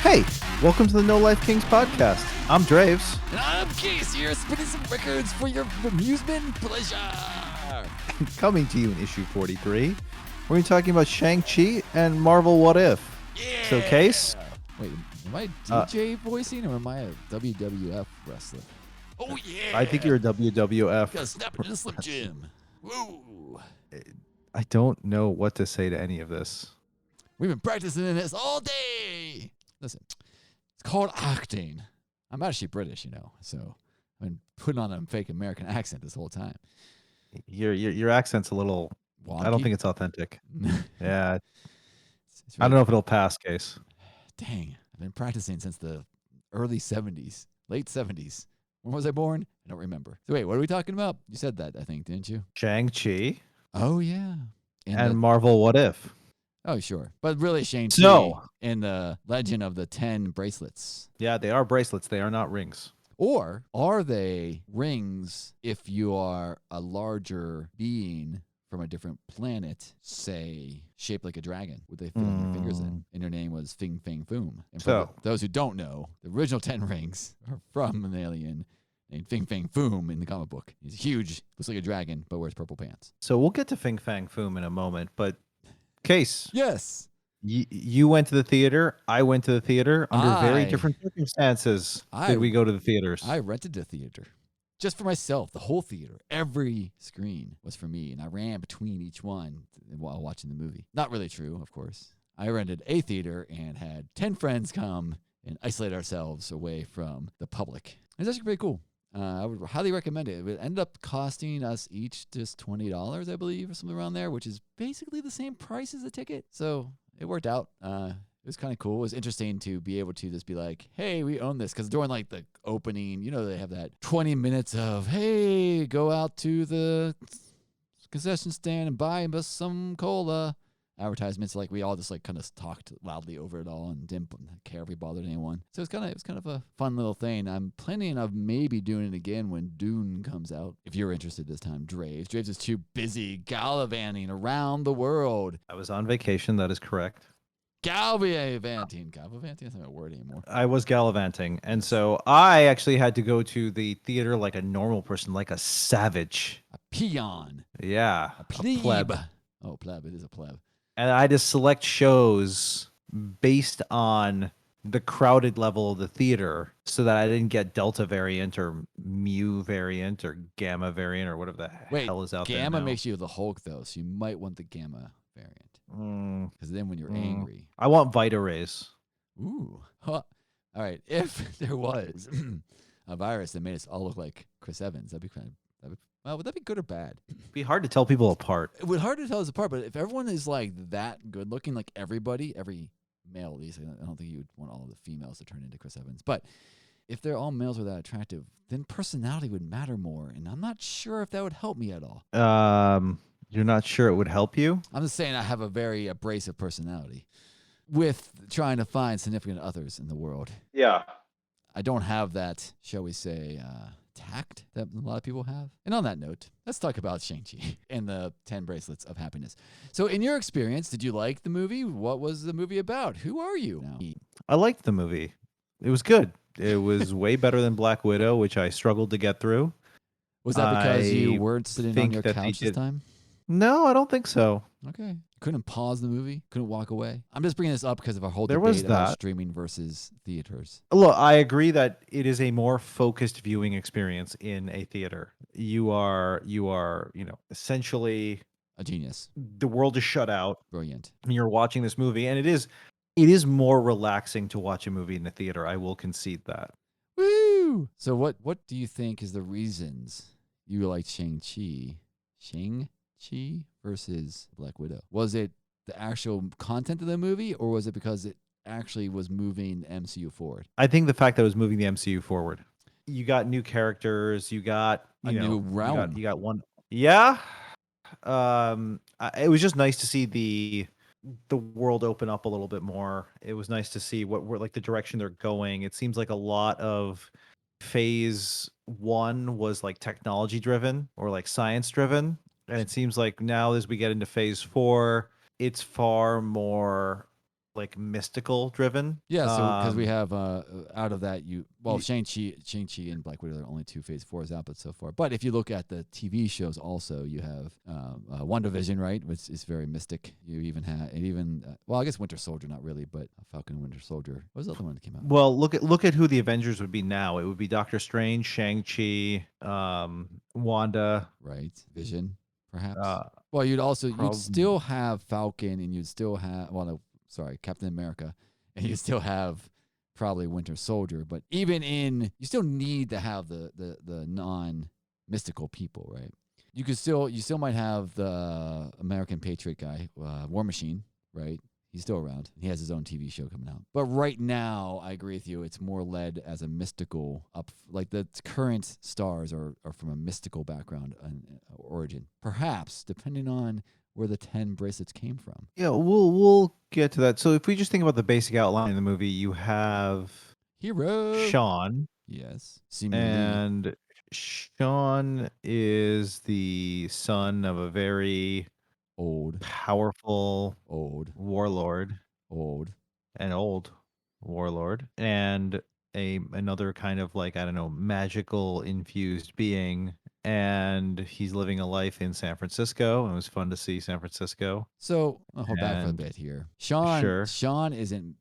Hey, welcome to the No Life Kings podcast. I'm Draves. And I'm Case here, spinning some records for your amusement and pleasure. Coming to you in issue 43, we're going to be talking about Shang-Chi and Marvel What If. Yeah. So, Case? Wait, am I DJ voicing or am I a WWF wrestler? Oh, yeah. I think you're a WWF. Gotta snap it in a Slim Jim. Woo. I don't know what to say to any of this. We've been practicing this all day. Listen, it's called acting. I'm actually British, so I've been putting on a fake American accent this whole time. Your accent's a little... Wonky? I don't think it's authentic. Yeah. It's I don't know if it'll pass, Case. Dang, I've been practicing since the early 70s, late 70s. When was I born? I don't remember. So wait, what are we talking about? You said that, I think, didn't you? Shang-Chi Oh, yeah. and Marvel What If. Oh, sure. But really, Shang-Chi So, and the Legend of the 10 Bracelets. yeah, they are bracelets. They are not rings. Or are they rings if you are a larger being from a different planet, say, shaped like a dragon? Would they fit on your fingers in? And your name was Fing Fang Foom. And for those who don't know, the original 10 rings are from an alien named Fing Fang Foom in the comic book. He's huge, looks like a dragon, but wears purple pants. So we'll get to Fing Fang Foom in a moment, but Case. Yes. You went to the theater. I went to the theater under very different circumstances. Did we go to the theaters? I rented the theater just for myself. The whole theater, every screen was for me, and I ran between each one while watching the movie. Not really true, of course. I rented a theater and had 10 friends come and isolate ourselves away from the public. It's actually pretty cool. I would highly recommend it. It ended up costing us each just $20, I believe, or something around there, which is basically the same price as a ticket. So it worked out. It was kind of cool. It was interesting to be able to just be like, hey, we own this. Because during like the opening, they have that 20 minutes of, hey, go out to the concession stand and buy us some cola. Advertisements, like we all just like kind of talked loudly over it all and didn't care if we bothered anyone. So it was kind of a fun little thing. I'm planning of maybe doing it again when Dune comes out. If you're interested this time, Draves. Draves is too busy gallivanting around the world. I was on vacation. That is correct. Gallivanting. Gallivanting isn't a word anymore. I was gallivanting. And so I actually had to go to the theater like a normal person, like a savage. A peon. Yeah. A plebe. Pleb. Oh, pleb. It is a pleb. And I had to select shows based on the crowded level of the theater so that I didn't get Delta variant or Mu variant or Gamma variant or whatever the hell is out there. Gamma makes you the Hulk, though, so you might want the Gamma variant. Because then when you're angry. I want Vita Rays. Ooh. Huh. All right. If there was a virus that made us all look like Chris Evans, that'd be kind of... would that be good or bad? It'd be hard to tell people apart. It would be hard to tell us apart, but if everyone is like that good looking, like everybody, every male at least, I don't think you would want all the females to turn into Chris Evans. But if they're all males or that attractive, then personality would matter more. And I'm not sure if that would help me at all. You're not sure it would help you? I'm just saying I have a very abrasive personality with trying to find significant others in the world. Yeah. I don't have that, shall we say, tact that a lot of people have. And on that note, let's talk about Shang-Chi and the 10 bracelets of happiness. So in your experience, did you like the movie? What was the movie about? Who are you now? I liked the movie. It was good. It was way better than Black Widow, which I struggled to get through. Was that because you weren't sitting on your couch this time? No, I don't think so. Okay. Couldn't pause the movie? Couldn't walk away? I'm just bringing this up because of our whole debate about streaming versus theaters. Look, I agree that it is a more focused viewing experience in a theater. You are, essentially a genius. The world is shut out. Brilliant. And you're watching this movie, and it is more relaxing to watch a movie in the theater. I will concede that. Woo! So what do you think is the reasons you liked Shang-Chi versus Black Widow? Was it the actual content of the movie, or was it because it actually was moving the MCU forward? I think the fact that it was moving the MCU forward. You got new characters. You got a new realm. You got one. Yeah. It was just nice to see the world open up a little bit more. It was nice to see what like the direction they're going. It seems like a lot of phase 1 was like technology driven or like science driven. And it seems like now as we get into phase 4, it's far more like mystical driven. Yeah, so because we have out of that Y- Shang-Chi and Black Widow are only two Phase 4s out, but so far. But if you look at the TV shows, also you have WandaVision, right, which is very mystic. You even have well, I guess Winter Soldier, not really, but Falcon and Winter Soldier. What was the other one that came out? well, look at who the Avengers would be now. It would be Doctor Strange, Shang-Chi, Wanda, Right, Vision, perhaps. uh, Well, you'd probably. still have Falcon, and you'd still have no, sorry, Captain America, and you still have probably Winter Soldier. But you still need to have the non mystical people, right? You still might have the American Patriot guy, War Machine, right? He's still around. He has his own TV show coming out. But right now, I agree with you. It's more led as a mystical like the current stars are from a mystical background and origin. Perhaps, depending on where the 10 bracelets came from. Yeah, we'll get to that. So if we just think about the basic outline of the movie, you have Hero. Sean, Yes. Simu Lee. and Sean is the son of a very Old. powerful Old. warlord, Old. an old warlord, and a another kind of like, I don't know, magical infused being. And he's living a life in San Francisco. And it was fun to see San Francisco. So I'll hold back for a And bit here. Sean sure, Sean isn't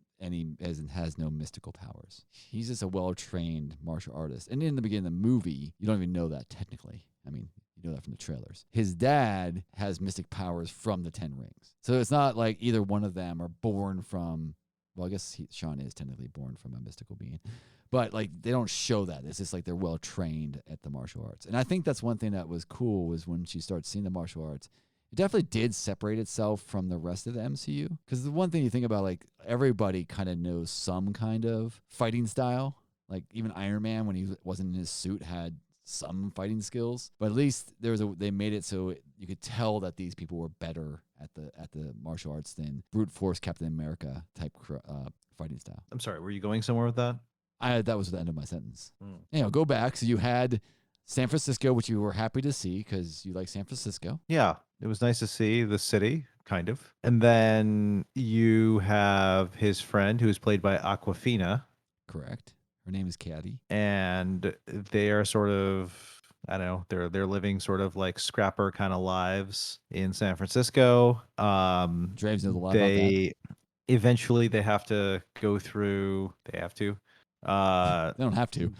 has no mystical powers. He's just a well trained martial artist. And in the beginning of the movie, you don't even know that technically. I mean, you know that from the trailers. His dad has mystic powers from the Ten Rings. So it's not like either one of them are born from. Well, I guess Sean is technically born from a mystical being, but like they don't show that. It's just like they're well trained at the martial arts. And I think that's one thing that was cool was when she starts seeing the martial arts it definitely did separate itself from the rest of the MCU. Because the one thing you think about, like everybody kind of knows some kind of fighting style. Like even Iron Man, when he wasn't in his suit, had some fighting skills. But at least they made it so you could tell that these people were better at the martial arts than brute force Captain America type fighting style. I'm sorry, were you going somewhere with that? That was the end of my sentence. Hmm. Go back. So you had San Francisco, which you were happy to see because you like San Francisco. Yeah, it was nice to see the city, kind of. And then you have his friend who is played by Aquafina, Correct. Her name is Caddy. and they are sort of, I don't know, they're living sort of like scrapper kind of lives in San Francisco. Draves knows a lot about that. They eventually they have to go through. They have to. Uh, They don't have to.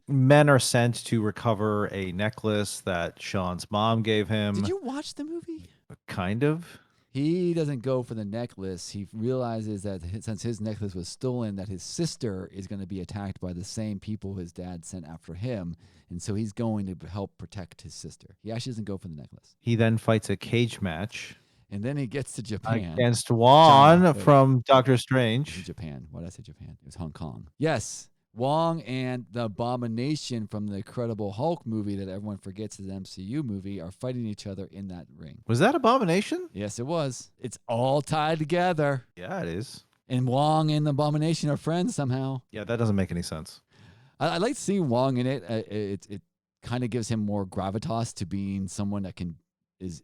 Men are sent to recover a necklace that Sean's mom gave Did him. you watch the movie? Kind of. He doesn't go for the necklace. He realizes that since his necklace was stolen, that his sister is going to be attacked by the same people his dad sent after him, and so he's going to help protect his sister. He actually doesn't go for the necklace. He then fights a cage match And then he gets to Japan. against China. Juan Wait, from Doctor it was Strange. Japan. Why did I say Japan? It was Hong Kong. Yes. Wong and the Abomination from the Incredible Hulk movie that everyone forgets is an MCU movie are fighting each other in that ring. Was that Abomination? Yes, it was. It's all tied together. Yeah, it is. And Wong and the Abomination are friends somehow. Yeah, that doesn't make any sense. I like seeing Wong in it. It kind of gives him more gravitas to being someone that is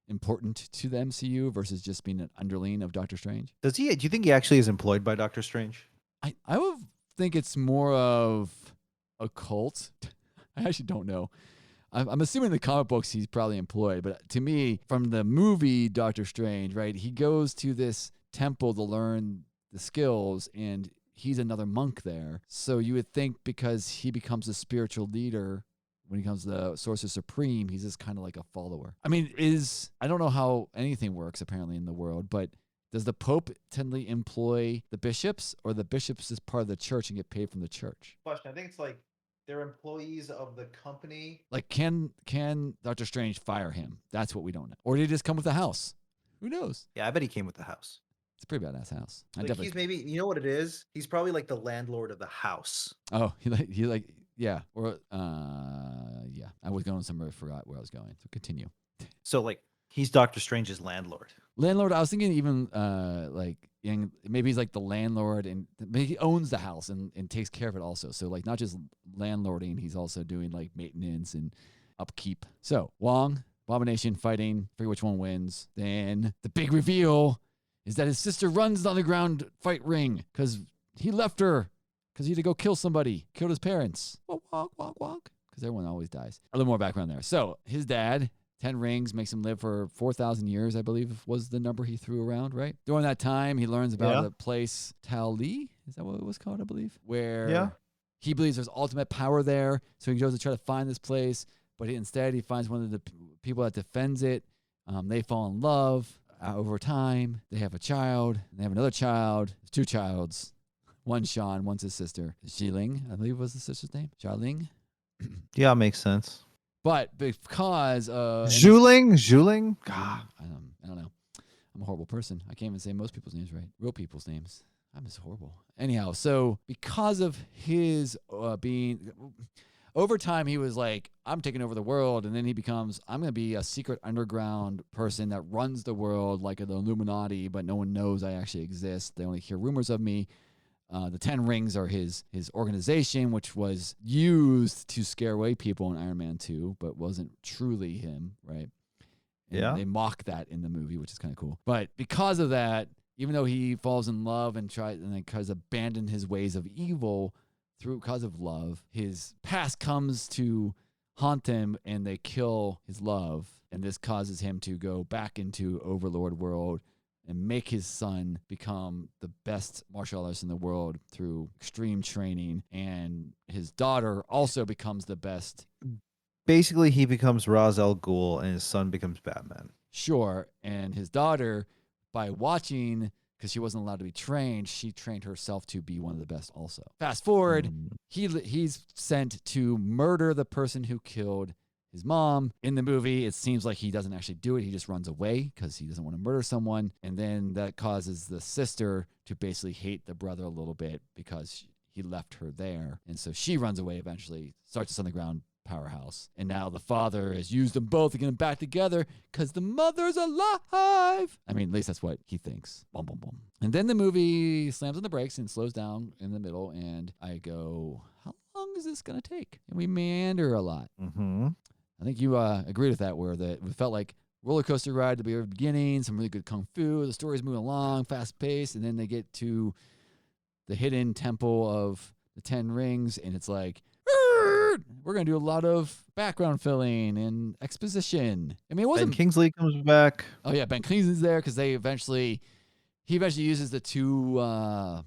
important to the MCU versus just being an underling of Doctor Strange. Do you think he actually is employed by Doctor Strange? I would think it's more of a cult. I actually don't know. I'm assuming in the comic books he's probably employed, but to me, from the movie Doctor Strange, right, he goes to this temple to learn the skills, and he's another monk there. So you would think because he becomes a spiritual leader when he comes to the Sorcerer Supreme, he's just kind of like a follower. I mean, I don't know how anything works apparently in the world, but does the Pope tend to employ the bishops, or the bishops is part of the church and get paid from the church? Question. I think it's like they're employees of the company. Like, can Doctor Strange fire him? That's what we don't know. Or did he just come with the house? Who knows? Yeah, I bet he came with the house. It's a pretty badass house. Like he's maybe, you know what it is? He's probably like the landlord of the house. Oh, yeah. Or yeah. I was going somewhere, I forgot where I was going. So continue. So like he's Doctor Strange's landlord. Landlord, I was thinking even maybe he's like the landlord, and maybe he owns the house and takes care of it also. So like not just landlording, he's also doing like maintenance and upkeep. So Wong, Abomination fighting, figure which one wins. Then the big reveal, is that his sister runs the underground fight ring because he left her because he had to go kill somebody, killed his parents. Walk, walk, walk, walk. Because everyone always dies. A little more background there. So his dad, 10 rings, makes him live for 4,000 years, I believe was the number he threw around, right? During that time, he learns about Yeah. a place, Tali, is that what it was called, I believe? Yeah. Where he believes there's ultimate power there. So he goes to try to find this place, but instead he finds one of the people that defends it. They fall in love over time. They have a child. And they have another child. There's 2 childs. One's Sean, one's his sister. Xiling, I believe was the sister's name. Xialing. Yeah, makes sense. But because Zhuling? God. I don't know. I'm a horrible person. I can't even say most people's names right. Real people's names. I'm just horrible. Anyhow, so because of his being over time, he was like, I'm taking over the world. And then he becomes, I'm going to be a secret underground person that runs the world like the Illuminati, but no one knows I actually exist. They only hear rumors of me. The 10 Rings are his organization, which was used to scare away people in Iron Man 2, but wasn't truly him, right? And Yeah. they mock that in the movie, which is kind of cool. But because of that, even though he falls in love and tries to abandon his ways of evil because of love, his past comes to haunt him and they kill his love. And this causes him to go back into Overlord world and make his son become the best martial artist in the world through extreme training. And his daughter also becomes the best. Basically, he becomes Ra's al Ghul and his son becomes Batman. Sure. And his daughter, by watching, because she wasn't allowed to be trained, she trained herself to be one of the best also. Fast forward, he's sent to murder the person who killed his mom. In the movie, it seems like he doesn't actually do it. He just runs away because he doesn't want to murder someone. And then that causes the sister to basically hate the brother a little bit because he left her there. And so she runs away eventually, starts this underground powerhouse. And now the father has used them both to get them back together because the mother's alive. I mean, at least that's what he thinks. Boom, boom, boom. And then the movie slams on the brakes and slows down in the middle. And I go, how long is this going to take? And we meander a lot. Mm-hmm. I think you agreed with that, where it felt like roller coaster ride at the very beginning, some really good kung fu. The story's moving along, fast paced, and then they get to the hidden temple of the 10 Rings, and it's like, we're going to do a lot of background filling and exposition. I mean, it wasn't. Ben Kingsley comes back. Oh, yeah, Ben Kingsley's there because he eventually uses the 2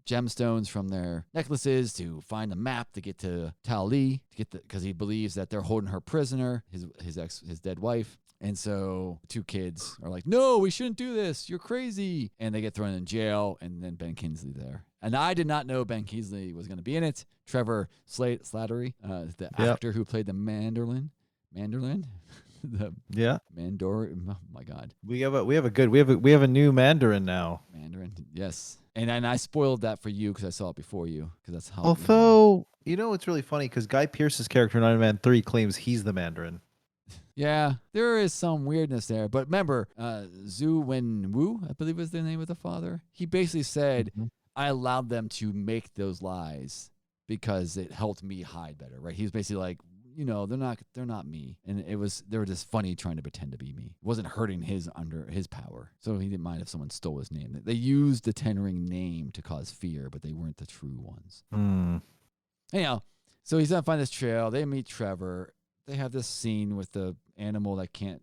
gemstones from their necklaces to find a map to get to Tali, because he believes that they're holding her prisoner, his dead wife. And so the 2 kids are like, no, we shouldn't do this. You're crazy. And they get thrown in jail, and then Ben Kingsley there. And I did not know Ben Kingsley was going to be in it. Trevor Slattery, the actor who played the Mandarin. Yeah. Oh my God. We have a new Mandarin now. Mandarin, yes. And I spoiled that for you because I saw it before you, because that's how. Although, it's really funny because Guy Pearce's character in Iron Man 3 claims he's the Mandarin. Yeah, there is some weirdness there. But remember, Zhu Wenwu, I believe was the name of the father. He basically said, I allowed them to make those lies because it helped me hide better, right? He was basically like, they're not me. And they were just funny trying to pretend to be me. It wasn't hurting under his power. So he didn't mind if someone stole his name. They used the 10 Ring name to cause fear, but they weren't the true ones. Anyhow, so he's going to find this trail. They meet Trevor. They have this scene with the animal that can't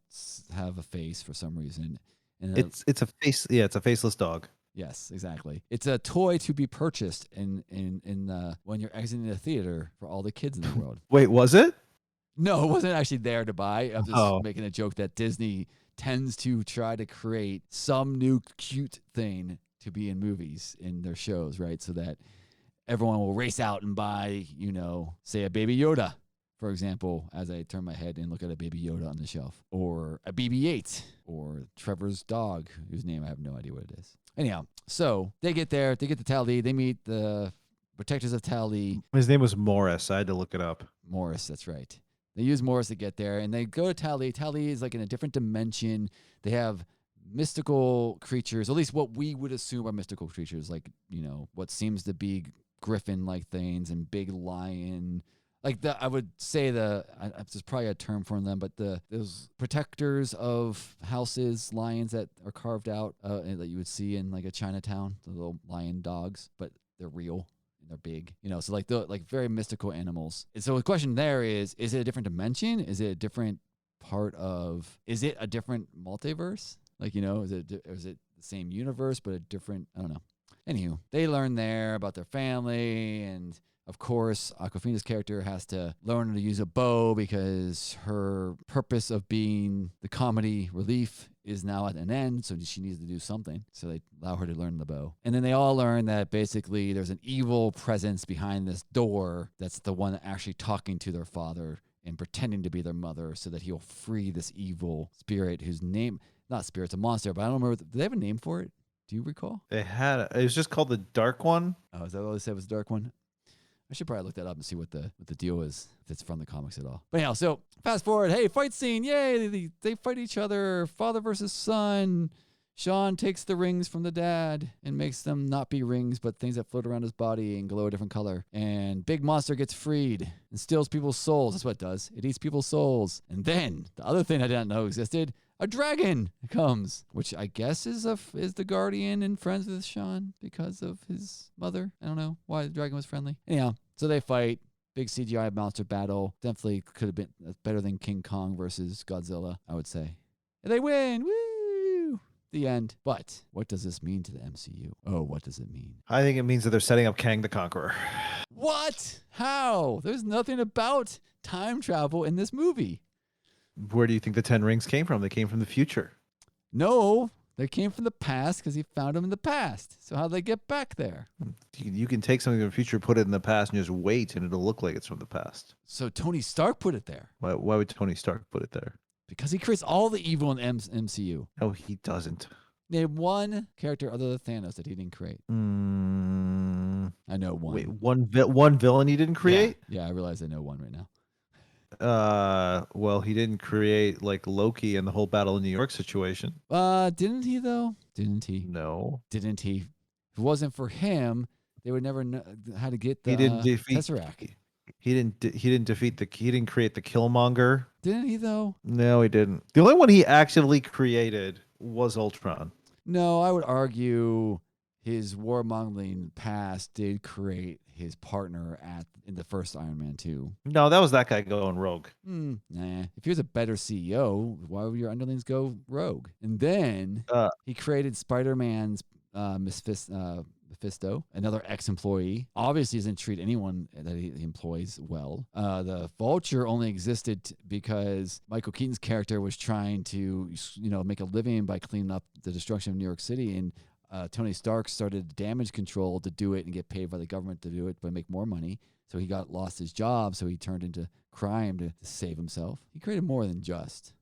have a face for some reason. And it's a face. Yeah, it's a faceless dog. Yes, exactly. It's a toy to be purchased in when you're exiting the theater for all the kids in the world. Wait, was it? No, it wasn't actually there to buy. I'm just making a joke that Disney tends to try to create some new cute thing to be in movies, in their shows, right? So that everyone will race out and buy, say a Baby Yoda, for example, as I turn my head and look at a Baby Yoda on the shelf, or a BB-8, or Trevor's dog, whose name I have no idea what it is. Anyhow, so they get there, they get to Tali, they meet the protectors of Tali. His name was Morris. I had to look it up. Morris, that's right. They use Morris to get there, and they go to Tali. Tali is like in a different dimension. They have mystical creatures, at least what we would assume are mystical creatures, like, what seems to be griffin-like things and big lion Like I would say there's probably a term for them, but those protectors of houses, lions that are carved out and that you would see in like a Chinatown, the little lion dogs, but they're real and they're big, so like the like very mystical animals. And so the question there is it a different dimension? Is it a different is it a different multiverse? Like, is it the same universe, but a different, I don't know. Anywho, they learn there about their family, and of course, Aquafina's character has to learn to use a bow because her purpose of being the comedy relief is now at an end, so she needs to do something. So they allow her to learn the bow. And then they all learn that basically there's an evil presence behind this door that's the one actually talking to their father and pretending to be their mother so that he'll free this evil spirit whose name, not spirit's a monster, but I don't remember. Do they have a name for it? Do you recall? It was just called the Dark One. Oh, is that what they said was the Dark One? I should probably look that up and see what the deal is, if it's from the comics at all. But anyhow, so fast forward. Hey, fight scene. Yay. They fight each other. Father versus son. Sean takes the rings from the dad and makes them not be rings, but things that float around his body and glow a different color. And big monster gets freed and steals people's souls. That's what it does. It eats people's souls. And then the other thing I didn't know existed, a dragon comes, which I guess is the guardian and friends with Sean because of his mother. I don't know why the dragon was friendly. Anyhow, so they fight. Big CGI monster battle. Definitely could have been better than King Kong versus Godzilla, I would say. And they win. Woo! The end. But what does this mean to the MCU? Oh, what does it mean? I think it means that they're setting up Kang the Conqueror. What? How? There's nothing about time travel in this movie. Where do you think the 10 rings came from? They came from the future. No, they came from the past because he found them in the past. So how'd they get back there? You can take something from the future, put it in the past, and just wait, and it'll look like it's from the past. So Tony Stark put it there. Why would Tony Stark put it there? Because he creates all the evil in MCU. No, he doesn't. Name one character other than Thanos that he didn't create. I know one. Wait, one villain he didn't create? Yeah, I realize I know one right now. Well, he didn't create like Loki and the whole Battle of New York situation. Didn't he though? Didn't he? No. Didn't he? If it wasn't for him, they would never know how to get the He didn't defeat Tesseract. He didn't create the Killmonger. Didn't he though? No, he didn't. The only one he actively created was Ultron. No, I would argue his warmongering past did create his partner in the first Iron Man 2. No, that was that guy going rogue. Nah. If he was a better CEO, why would your underlings go rogue? And then he created Spider-Man's Mephisto, another ex-employee. Obviously doesn't treat anyone that he employs well. The Vulture only existed because Michael Keaton's character was trying to, make a living by cleaning up the destruction of New York City, and Tony Stark started damage control to do it and get paid by the government to do it, but make more money. So he lost his job, so he turned into crime to save himself. He created more than just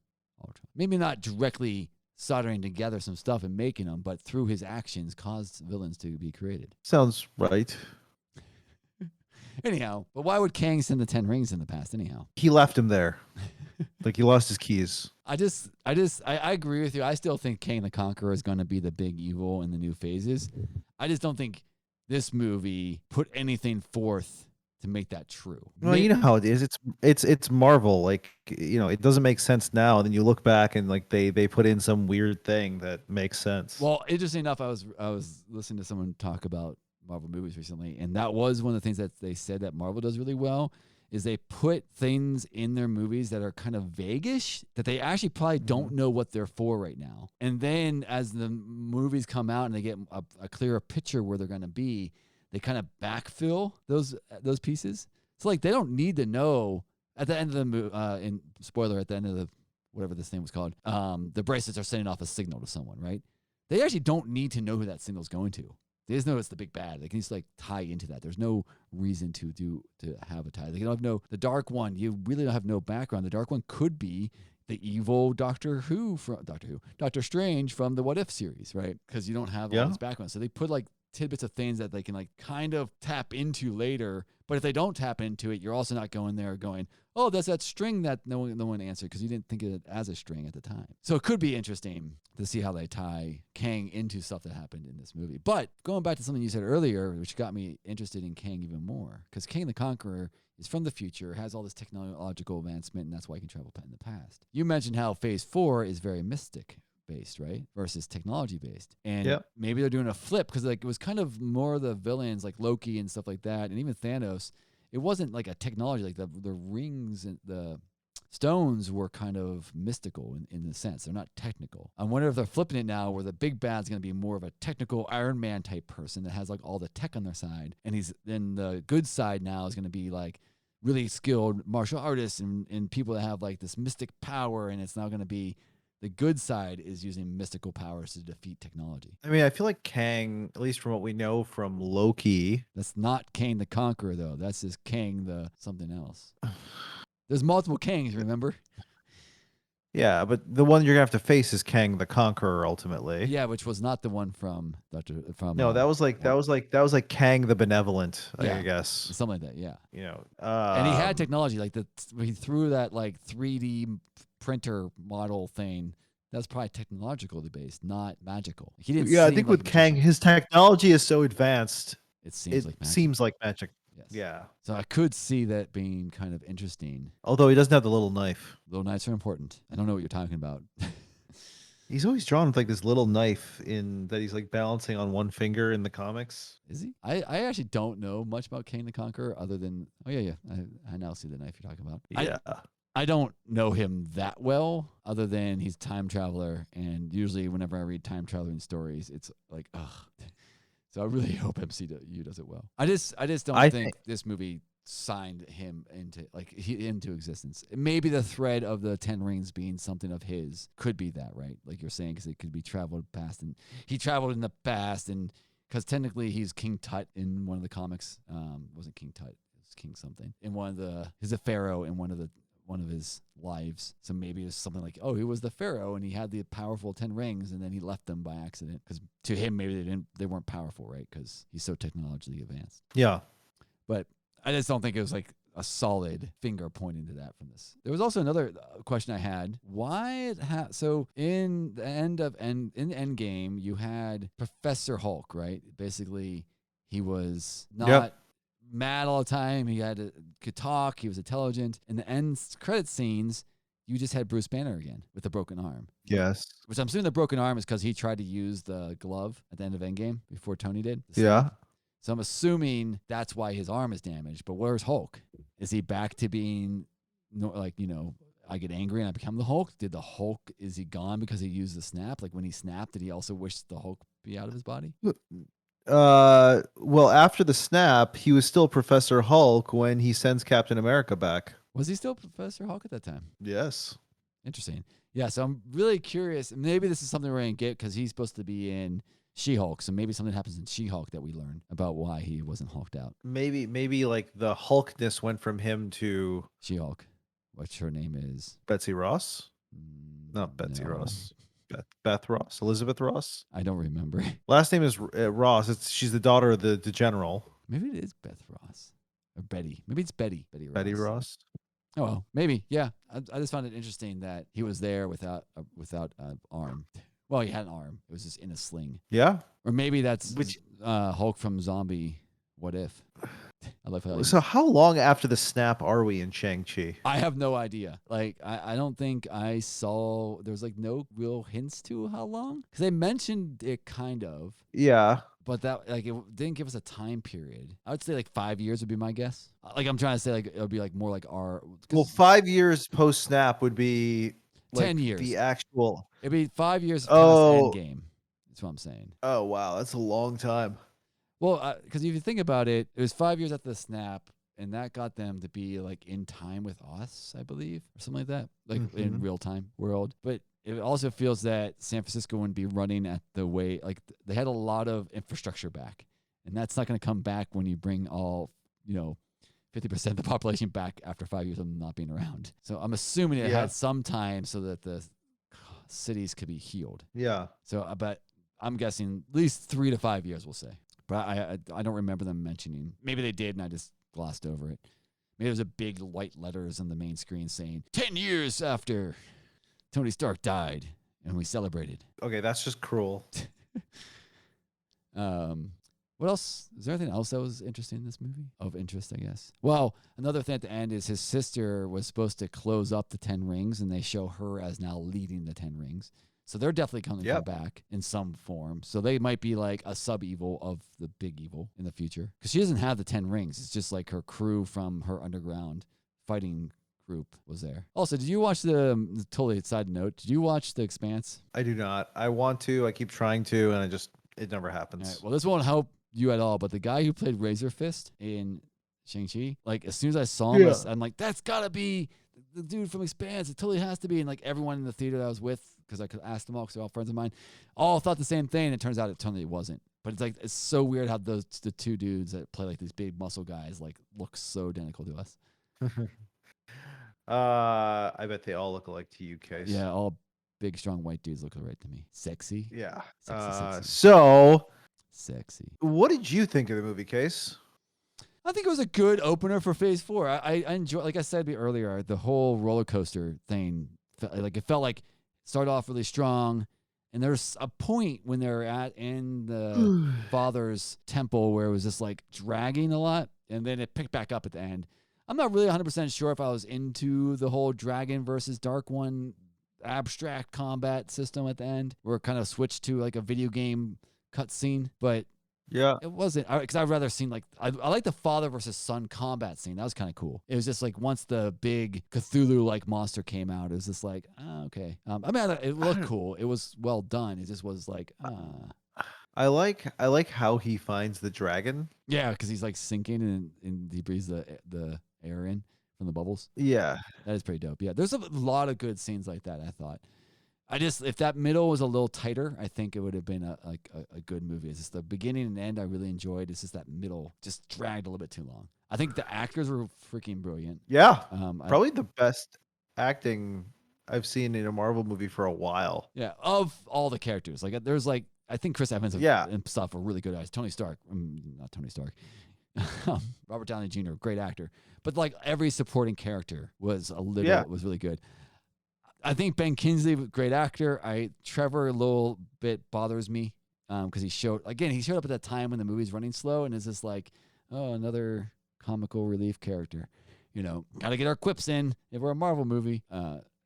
Ultron. Maybe not directly soldering together some stuff and making them, but through his actions caused villains to be created. Sounds right. Anyhow, but why would Kang send the 10 rings in the past anyhow? He left him there. Like he lost his keys. I agree with you. I still think Kang the Conqueror is going to be the big evil in the new phases. I just don't think this movie put anything forth to make that true. Well, you know how it is. It's Marvel. Like, it doesn't make sense now. And then you look back and like they put in some weird thing that makes sense. Well, interesting enough, I was listening to someone talk about Marvel movies recently, and that was one of the things that they said that Marvel does really well is they put things in their movies that are kind of vaguish that they actually probably don't know what they're for right now. And then as the movies come out and they get a clearer picture where they're going to be, they kind of backfill those pieces. So like they don't need to know at the end of the movie. In spoiler, at the end of the whatever this thing was called, the bracelets are sending off a signal to someone, right? They actually don't need to know who that signal is going to. They just know it's the big bad. They can just like tie into that. There's no reason to have a tie. They don't have the Dark One. You really don't have no background. The Dark One could be the evil Doctor Strange from the What If series, right? Because you don't have all this background. So they put like tidbits of things that they can like kind of tap into later. But if they don't tap into it, you're also not going there going, oh, that's that string that no one answered because you didn't think of it as a string at the time. So it could be interesting to see how they tie Kang into stuff that happened in this movie. But going back to something you said earlier, which got me interested in Kang even more, because Kang the Conqueror is from the future, has all this technological advancement, and that's why he can travel in the past. You mentioned how Phase 4 is very mystic based, right? Versus technology based. And maybe they're doing a flip because like it was kind of more the villains like Loki and stuff like that, and even Thanos. It wasn't like a technology, like the rings and the stones were kind of mystical in the sense. They're not technical. I wonder if they're flipping it now where the big bad's going to be more of a technical Iron Man type person that has like all the tech on their side. And then the good side now is going to be like really skilled martial artists and people that have like this mystic power. And it's now going to be the good side is using mystical powers to defeat technology. I mean, I feel like Kang, at least from what we know from Loki. That's not Kang the Conqueror, though. That's just Kang the something else. There's multiple Kangs, remember? Yeah, but the one you're gonna have to face is Kang the Conqueror ultimately. Yeah, which was not the one from No, that was like Kang the Benevolent, I yeah, guess. something like that. Yeah, You know, and he had technology like he threw that like 3D printer model thing. That's probably technologically based, not magical. He didn't. Yeah, I seem think like with Kang, his technology is so advanced. it seems like magic. Seems like magic. Yes. Yeah. So I could see that being kind of interesting. Although he doesn't have the little knife. Little knives are important. I don't know what you're talking about. He's always drawn with like this little knife that he's like balancing on one finger in the comics. Is he? I actually don't know much about Kang the Conqueror other than I now see the knife you're talking about. Yeah. I don't know him that well other than he's a time traveler, and usually whenever I read time traveling stories, it's like ugh. So I really hope MCU does it well. I just don't think this movie signed him into existence. Maybe the thread of the 10 rings being something of his could be that, right? Like you're saying, because it could be traveled past, and he traveled in the past, and because technically he's King Tut in one of the comics. Wasn't King Tut? It was King something. In he's a pharaoh in one of his lives. So maybe it's something like, oh, he was the pharaoh and he had the powerful 10 rings and then he left them by accident because to him maybe they weren't powerful, right? Because he's so technologically advanced. Yeah. But I just don't think it was like a solid finger pointing to that from this. There was also another question I had. Why so in the in Endgame you had Professor Hulk, right? Basically he was not mad all the time. He could talk. He was intelligent. In the end credit scenes, you just had Bruce Banner again with a broken arm. Yes. Which I'm assuming the broken arm is because he tried to use the glove at the end of Endgame before Tony did. Yeah. So I'm assuming that's why his arm is damaged. But where's Hulk? Is he back to being I get angry and I become the Hulk? Is he gone because he used the snap? Like when he snapped, did he also wish the Hulk be out of his body? Well, after the snap, he was still Professor Hulk when he sends Captain America back. Was he still Professor Hulk at that time? Yes. Interesting. Yeah, so I'm really curious. Maybe this is something we're going to get because he's supposed to be in She-Hulk. So maybe something happens in She-Hulk that we learn about why he wasn't hulked out. Maybe like the Hulkness went from him to She-Hulk. What her name is? Betsy Ross? Not Betsy Ross. Beth Ross? Elizabeth Ross? I don't remember. Last name is Ross. She's the daughter of the general. Maybe it is Beth Ross. Or Betty. Maybe it's Betty. Betty Ross. Oh, well, maybe. Yeah. I just found it interesting that he was there without an arm. Well, he had an arm. It was just in a sling. Yeah. Or maybe that's Hulk from Zombie What If. I love how so how long after the snap are we in Shang-Chi? I have no idea. Like, I don't think I saw, there's like no real hints to how long. Because they mentioned it kind of. Yeah. But that, like, it didn't give us a time period. I would say like 5 years would be my guess. Like, I'm trying to say like, it would be like more like Well, 5 years post-snap would be like 10 years. The actual. It'd be 5 years past Endgame. That's what I'm saying. Oh, wow. That's a long time. Well, because if you think about it, it was 5 years after the snap, and that got them to be like in time with us, I believe, or something like that, like in real time world. But it also feels that San Francisco wouldn't be running at the way, like they had a lot of infrastructure back, and that's not going to come back when you bring all, 50% of the population back after 5 years of them not being around. So I'm assuming it had some time so that the cities could be healed. Yeah. So, but I'm guessing at least 3 to 5 years, we'll say. but I don't remember them mentioning. Maybe they did, and I just glossed over it. Maybe there was a big white letters on the main screen saying 10 years after Tony Stark died, and we celebrated. Okay, that's just cruel. Um, what else? Is there anything else that was interesting in this movie? Of interest, I guess. Well, another thing at the end is his sister was supposed to close up the 10 rings, and they show her as now leading the 10 rings. So they're definitely going to come Yep. back in some form. So they might be like a sub evil of the big evil in the future. Because she doesn't have the 10 rings. It's just like her crew from her underground fighting group was there. Also, did you watch the totally side note? Did you watch The Expanse? I do not. I want to. I keep trying to, and it never All happens. right, well, this won't help you at all, but the guy who played Razor Fist in Shang-Chi, like as soon as I saw him, Yeah. I'm like, that's gotta be the dude from Expanse. It totally has to be. And like everyone in the theater that I was with, because I could ask them all, because they're all friends of mine, all thought the same thing. And it turns out it totally wasn't. But it's like it's so weird how the two dudes that play like these big muscle guys like look so identical to us. I bet they all look alike to you, Case. Yeah, all big, strong white dudes look right to me. Sexy, Yeah. sexy. So, Sexy. what did you think of the movie, Case? I think it was a good opener for Phase 4. I enjoy, like I said earlier, the whole roller coaster thing. Like it felt like it started off really strong, and there's a point when they're in the father's temple where it was just like dragging a lot, and then it picked back up at the end. I'm not really 100% sure if I was into the whole dragon versus Dark One abstract combat system at the end, where it kind of switched to like a video game cutscene, but Yeah. it wasn't, because I'd rather seen like I like the father versus son combat scene. That was kind of cool. It was just like once the big Cthulhu like monster came out, it was just like, okay. I mean, it looked cool. It was well done. It just was like, I like how he finds the dragon. yeah, because he's like sinking and he breathes the air in from the bubbles. Yeah. That is pretty dope. Yeah, there's a lot of good scenes like that. I thought. If that middle was a little tighter, I think it would have been a good movie. It's just the beginning and end I really enjoyed. It's just that middle just dragged a little bit too long. I think the actors were freaking brilliant. Yeah. I, Probably the best acting I've seen in a Marvel movie for a while. yeah, of all the characters, like there's like I think Chris Evans Yeah. and stuff are really good guys. Tony Stark, not Tony Stark, Robert Downey Jr., great actor. But like every supporting character was was really good. I think Ben Kingsley, great actor. Trevor a little bit bothers me because he showed up at that time when the movie's running slow, and it's just like, oh, another comical relief character. You know, got to get our quips in if we're a Marvel movie.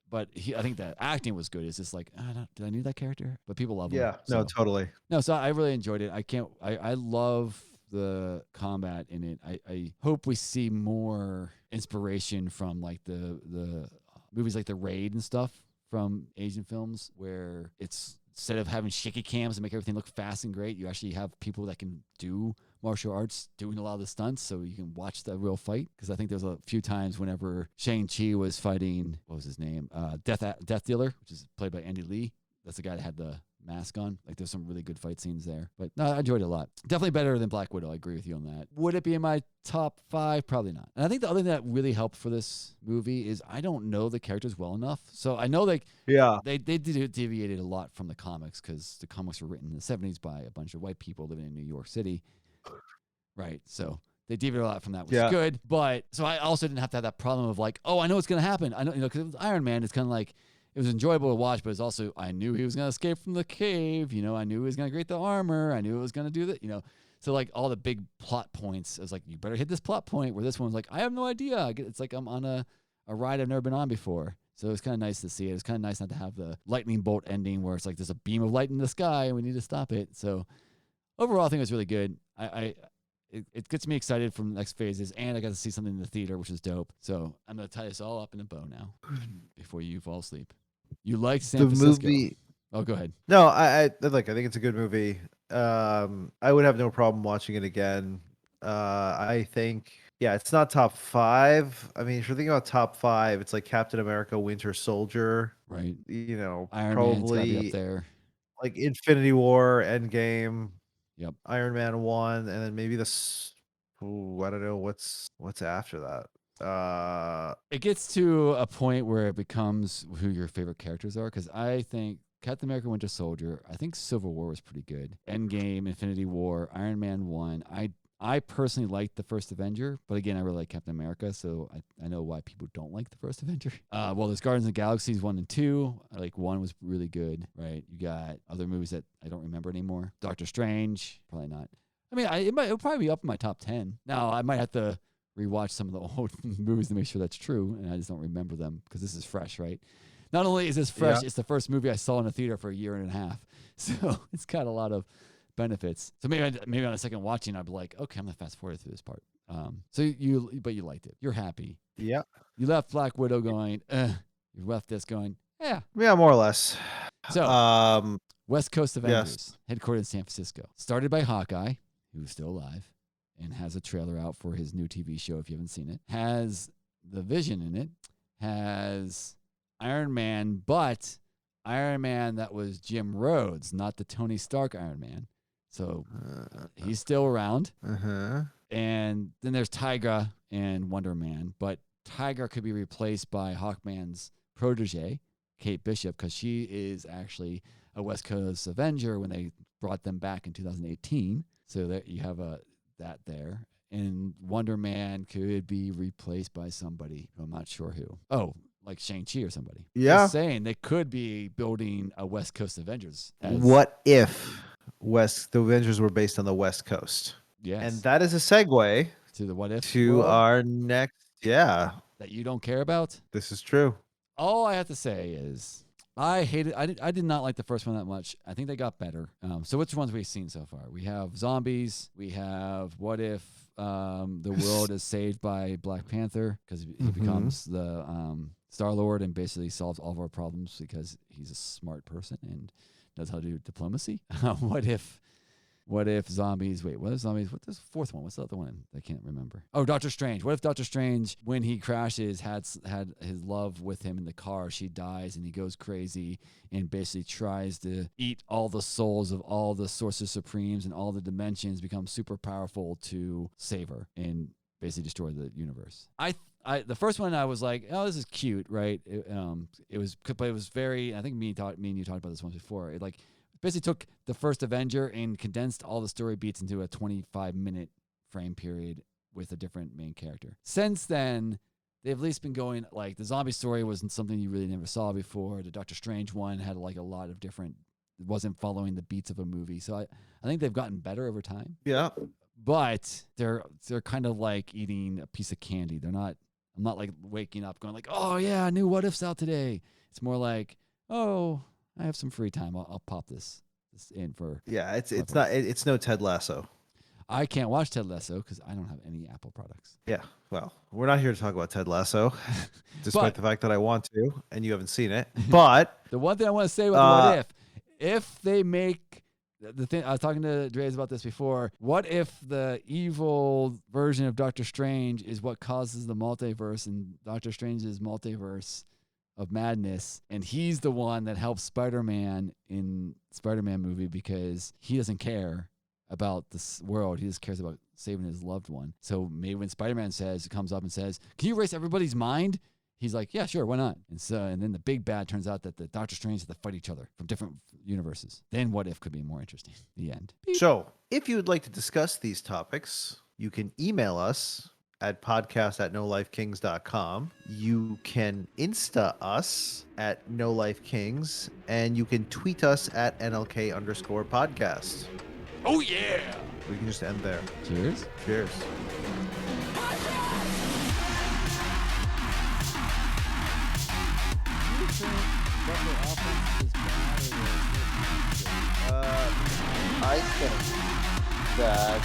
But I think that acting was good. It's just like, did I need that character? But people love him. Yeah. No, totally. No, so I really enjoyed it. I love the combat in it. I hope we see more inspiration from like the movies like The Raid and stuff from Asian films, where it's instead of having shaky cams and make everything look fast and great, you actually have people that can do martial arts doing a lot of the stunts, so you can watch the real fight. Because I think there's a few times whenever Shang-Chi was fighting, what was his name? Death Dealer, which is played by Andy Lee. That's the guy that had the mask on. Like there's some really good fight scenes there. But no, I enjoyed it a lot. Definitely better than Black Widow. I agree with you on that. Would it be in my top 5? Probably not. And I think the other thing that really helped for this movie is I don't know the characters well enough. So I know like they deviated a lot from the comics, because the comics were written in the 70s by a bunch of white people living in New York City. Right. So they deviated a lot from that, which is good. But so I also didn't have to have that problem of like, oh, I know what's going to happen. I know, because it was Iron Man. It's kind of like, it was enjoyable to watch, but it's also, I knew he was going to escape from the cave. You know, I knew he was going to create the armor. I knew it was going to do that, you know. So like all the big plot points, I was like, you better hit this plot point, where this one was like, I have no idea. It's like I'm on a ride I've never been on before. So it was kind of nice to see it. It was kind of nice not to have the lightning bolt ending where it's like there's a beam of light in the sky and we need to stop it. So overall, I think it was really good. It gets me excited from the next phases, and I got to see something in the theater, which is dope. So I'm going to tie this all up in a bow now before you fall asleep. You liked San Francisco. Movie. Oh, go ahead. No, I think it's a good movie. I would have no problem watching it again. I think, yeah, it's not top 5. I mean, if you're thinking about top 5, it's like Captain America, Winter Soldier, Right. you know, Iron Man's gotta be probably up there. like Infinity War, Endgame, Yep. Iron Man 1, and then maybe I don't know what's after that. It gets to a point where it becomes who your favorite characters are, because I think Captain America: Winter Soldier. I think Civil War was pretty good. Endgame, Infinity War, Iron Man 1. I personally liked the first Avenger, but again, I really like Captain America, so I know why people don't like the first Avenger. Well, there's Guardians of the Galaxies 1 and 2. I like 1 was really good, right? You got other movies that I don't remember anymore. Doctor Strange, probably not. I mean, it'll probably be up in my top 10. Now, I might have to rewatch some of the old movies to make sure that's true, and I just don't remember them because this is fresh, right? Not only is this fresh, it's the first movie I saw in a theater for a year and a half, so it's got a lot of benefits. So maybe on a second watching, I'd be like, okay, I'm gonna fast forward through this part. But you liked it. You're happy. Yeah. You left Black Widow going, you left this going, yeah. Yeah, more or less. So, West Coast Avengers, headquartered in San Francisco, started by Hawkeye, who's still alive, and has a trailer out for his new TV show. If you haven't seen it, has the Vision in it, has Iron Man, but Iron Man that was Jim Rhodes, not the Tony Stark Iron Man. So he's still around. And then there's Tigra and Wonder Man. But Tigra could be replaced by Hawkman's protege, Kate Bishop, because she is actually a West Coast Avenger when they brought them back in 2018. So that you have that there. And Wonder Man could be replaced by somebody. I'm not sure who. Oh, like Shang-Chi or somebody. Yeah. Just saying they could be building a West Coast Avengers. What if the Avengers were based on the West Coast? Yes. And that is a segue to the what if to world our next. Yeah. That you don't care about. This is true. All I have to say is I did not like the first one that much. I think they got better. So which ones we've seen so far? We have zombies. We have what if the world is saved by Black Panther because he becomes the Star-Lord and basically solves all of our problems because he's a smart person and knows how to do diplomacy. What if zombies? Wait, what if zombies? What's the fourth one? What's the other one? I can't remember. Oh, Doctor Strange. What if Doctor Strange, when he crashes, had his love with him in the car? She dies and he goes crazy and basically tries to eat all the souls of all the Sorcerer Supremes and all the dimensions, become super powerful to save her and basically destroy the universe. The first one I was like, oh, this is cute, right? It was very. I think me and you talked about this once before. It basically took the first Avenger and condensed all the story beats into a 25-minute frame period with a different main character. Since then, they've at least been going, like, the zombie story wasn't something you really never saw before. The Doctor Strange one had, like, a lot of different, it wasn't following the beats of a movie. So I think they've gotten better over time. Yeah. But they're kind of like eating a piece of candy. I'm not, like, waking up going, like, oh, yeah, new What Ifs out today. It's more like, oh, I have some free time. I'll pop this in for. Yeah, it's no Ted Lasso. I can't watch Ted Lasso because I don't have any Apple products. Yeah, well, we're not here to talk about Ted Lasso, despite the fact that I want to, and you haven't seen it. But the one thing I want to say about the What if they make the thing, I was talking to Dre's about this before. What if the evil version of Doctor Strange is what causes the multiverse, and Doctor Strange's multiverse of madness, and he's the one that helps Spider-Man in Spider-Man movie because he doesn't care about this world. He just cares about saving his loved one. So maybe when Spider-Man comes up and says, can you erase everybody's mind? He's like, yeah, sure, why not? And then the big bad turns out that the Doctor Strange have to fight each other from different universes. Then what if could be more interesting. The end. Beep. So if you would like to discuss these topics, you can email us at podcast@nolifekings.com. You can Insta us at NoLifeKings, and you can tweet us at NLK_podcast. Oh, yeah. We can just end there. Cheers. Cheers. I think that,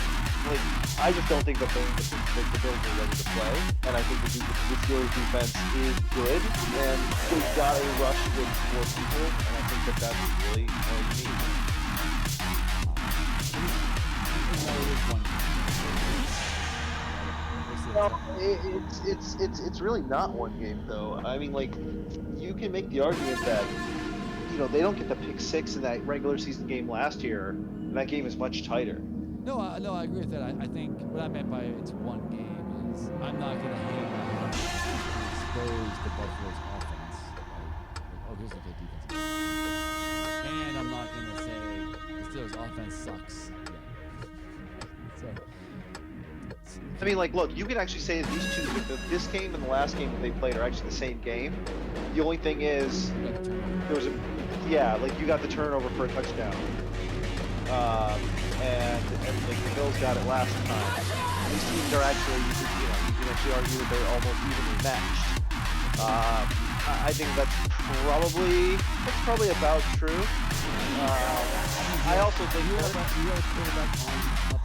I just don't think that the Bills are ready to play, and I think the Steelers defense is good, and they've got a rush with 4 people, and I think that's really all you need. It's really not one game though. I mean, you can make the argument that they don't get the pick 6 in that regular season game last year, and that game is much tighter. No, I agree with that. I think what I meant by it's one game is I'm not going to expose the Buffalo's offense. Oh, here's a good defense. sucks. Yeah. So, I mean, like, look, you can actually say that these two, this game and the last game that they played are actually the same game. The only thing is, there was like you got the turnover for a touchdown, and like the Bills got it last time. These teams are actually, you can actually argue that they're almost evenly matched. I think that's probably about true. I also think you are a quarterback on up.